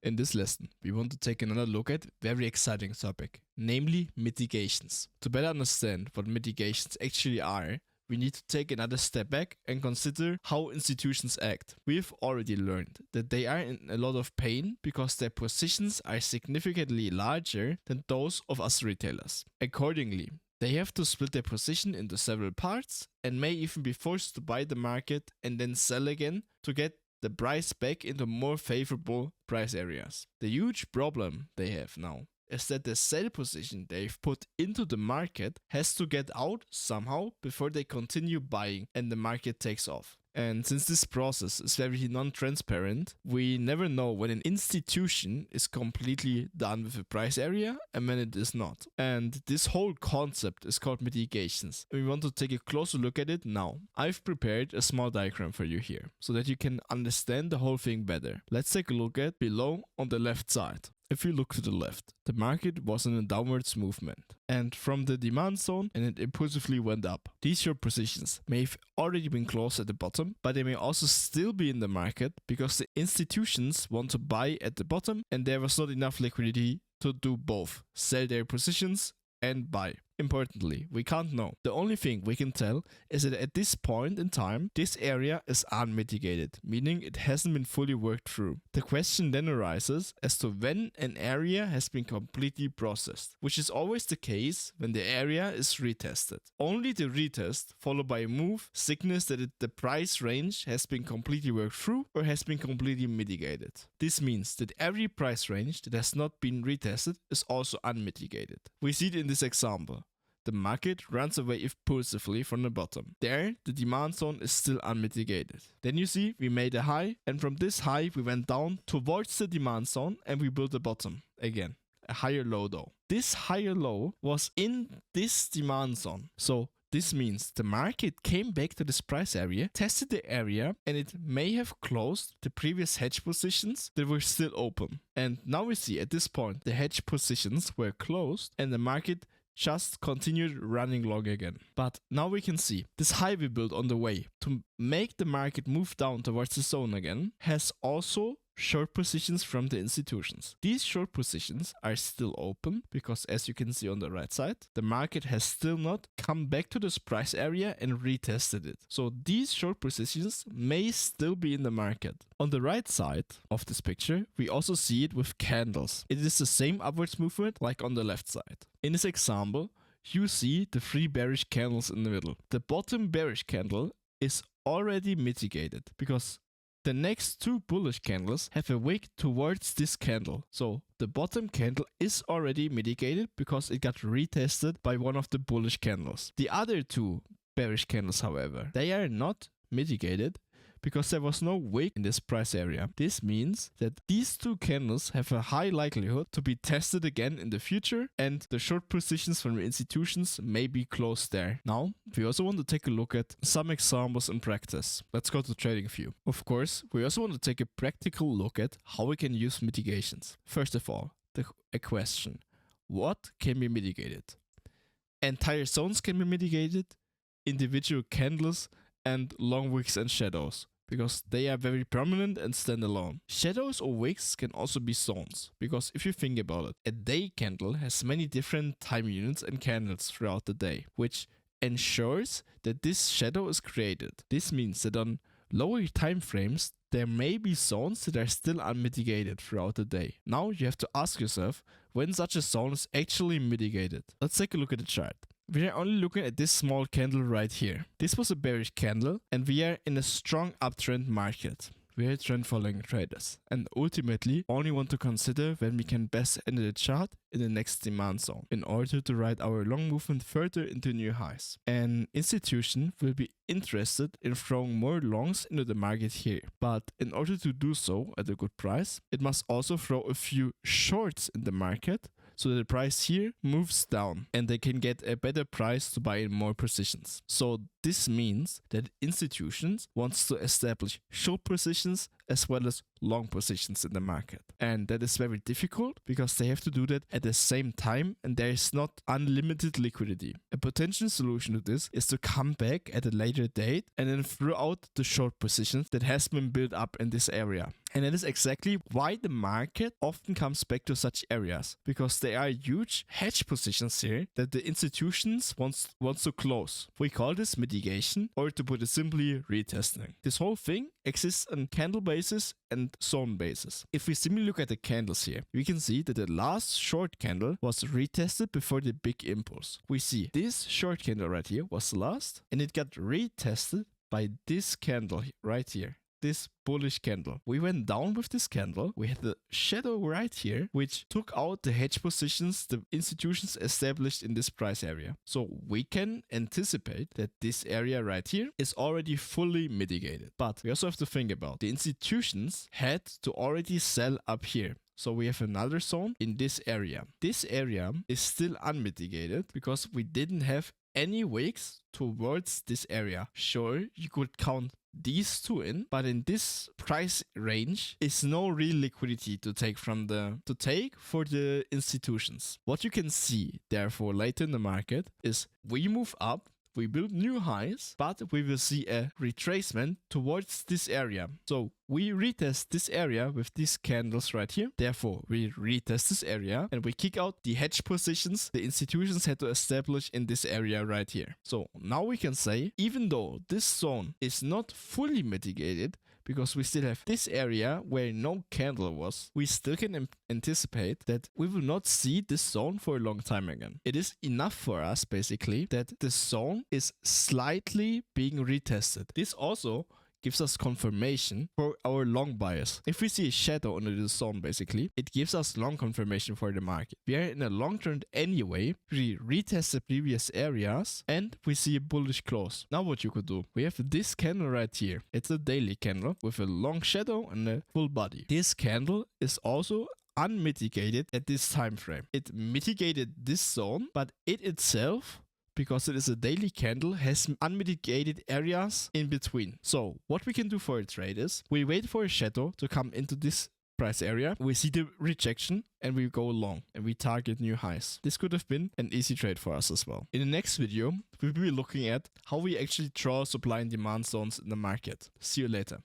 In this lesson, we want to take another look at a very exciting topic, namely mitigations. To better understand what mitigations actually are, we need to take another step back and consider how institutions act. We've already learned that they are in a lot of pain because their positions are significantly larger than those of us retailers. Accordingly, they have to split their position into several parts and may even be forced to buy the market and then sell again to get the price back into more favorable price areas. The huge problem they have now is that the sell position they've put into the market has to get out somehow before they continue buying and the market takes off. And since this process is very non-transparent, we never know when an institution is completely done with a price area and when it is not. And this whole concept is called mitigations. And we want to take a closer look at it now. I've prepared a small diagram for you here so that you can understand the whole thing better. Let's take a look at below on the left side. If you look to the left, the market was in a downwards movement and from the demand zone and it impulsively went up. These short positions may have already been closed at the bottom, but they may also still be in the market because the institutions want to buy at the bottom and there was not enough liquidity to do both, sell their positions and buy. Importantly, we can't know. The only thing we can tell is that at this point in time, this area is unmitigated, meaning it hasn't been fully worked through. The question then arises as to when an area has been completely processed, which is always the case when the area is retested. Only the retest followed by a move signals that the price range has been completely worked through or has been completely mitigated. This means that every price range that has not been retested is also unmitigated. We see it in this example. The market runs away impulsively from the bottom. There, the demand zone is still unmitigated. Then you see we made a high, and from this high we went down towards the demand zone and we built a bottom again. A higher low though. This higher low was in this demand zone. So this means the market came back to this price area, tested the area, and it may have closed the previous hedge positions that were still open. And now we see at this point the hedge positions were closed and the market just continued running long again. But now we can see this high we built on the way to make the market move down towards the zone again has also short positions from the institutions. These short positions are still open because, as you can see on the right side, the market has still not come back to this price area and retested it. So these short positions may still be in the market. On the right side of this picture, we also see it with candles. It is the same upwards movement like on the left side. In this example, you see the three bearish candles in the middle. The bottom bearish candle is already mitigated because the next two bullish candles have a wick towards this candle. So the bottom candle is already mitigated because it got retested by one of the bullish candles. The other two bearish candles, however, they are not mitigated because there was no wick in this price area. This means that these two candles have a high likelihood to be tested again in the future and the short positions from the institutions may be closed there. Now, we also want to take a look at some examples in practice. Let's go to TradingView. Of course, we also want to take a practical look at how we can use mitigations. First of all, a question. What can be mitigated? Entire zones can be mitigated, individual candles, and long wicks and shadows, because they are very prominent and stand alone. Shadows or wicks can also be zones, because if you think about it, a day candle has many different time units and candles throughout the day, which ensures that this shadow is created. This means that on lower time frames, there may be zones that are still unmitigated throughout the day. Now you have to ask yourself when such a zone is actually mitigated. Let's take a look at the chart. We are only looking at this small candle right here. This was a bearish candle and we are in a strong uptrend market. We are trend following traders and ultimately only want to consider when we can best enter the chart in the next demand zone in order to ride our long movement further into new highs. An institution will be interested in throwing more longs into the market here, but in order to do so at a good price, it must also throw a few shorts in the market so that the price here moves down and they can get a better price to buy in more positions. So this means that institutions wants to establish short positions as well as long positions in the market. And that is very difficult because they have to do that at the same time and there is not unlimited liquidity. A potential solution to this is to come back at a later date and then throw out the short positions that has been built up in this area. And that is exactly why the market often comes back to such areas, because there are huge hedge positions here that the institutions wants to close. We call this mitigation, or to put it simply, retesting. This whole thing exists on candle basis and zone basis. If we simply look at the candles here, we can see that the last short candle was retested before the big impulse. We see this short candle right here was the last, and it got retested by this candle right here. This bullish candle. We went down with this candle. We had the shadow right here, which took out the hedge positions the institutions established in this price area. So we can anticipate that this area right here is already fully mitigated. But we also have to think about the institutions had to already sell up here. So we have another zone in this area. This area is still unmitigated because we didn't have any wicks towards this area. Sure, you could count these two in, but in this price range is no real liquidity to take for the institutions. What you can see therefore later in the market is we move up, we build new highs, but we will see a retracement towards this area. So we retest this area with these candles right here. Therefore, we retest this area and we kick out the hedge positions the institutions had to establish in this area right here. So now we can say, even though this zone is not fully mitigated, because we still have this area where no candle was, we still can anticipate that we will not see this zone for a long time again. It is enough for us basically that the zone is slightly being retested. This also gives us confirmation for our long bias. If we see a shadow under the zone basically, it gives us long confirmation for the market. We are in a long trend anyway, we retest the previous areas and we see a bullish close. Now what you could do, we have this candle right here. It's a daily candle with a long shadow and a full body. This candle is also unmitigated at this time frame. It mitigated this zone, but it itself, because it is a daily candle, has unmitigated areas in between. So what we can do for a trade is we wait for a shadow to come into this price area, we see the rejection and we go long and we target new highs. This could have been an easy trade for us as well. In the next video, we'll be looking at how we actually draw supply and demand zones in the market. See you later.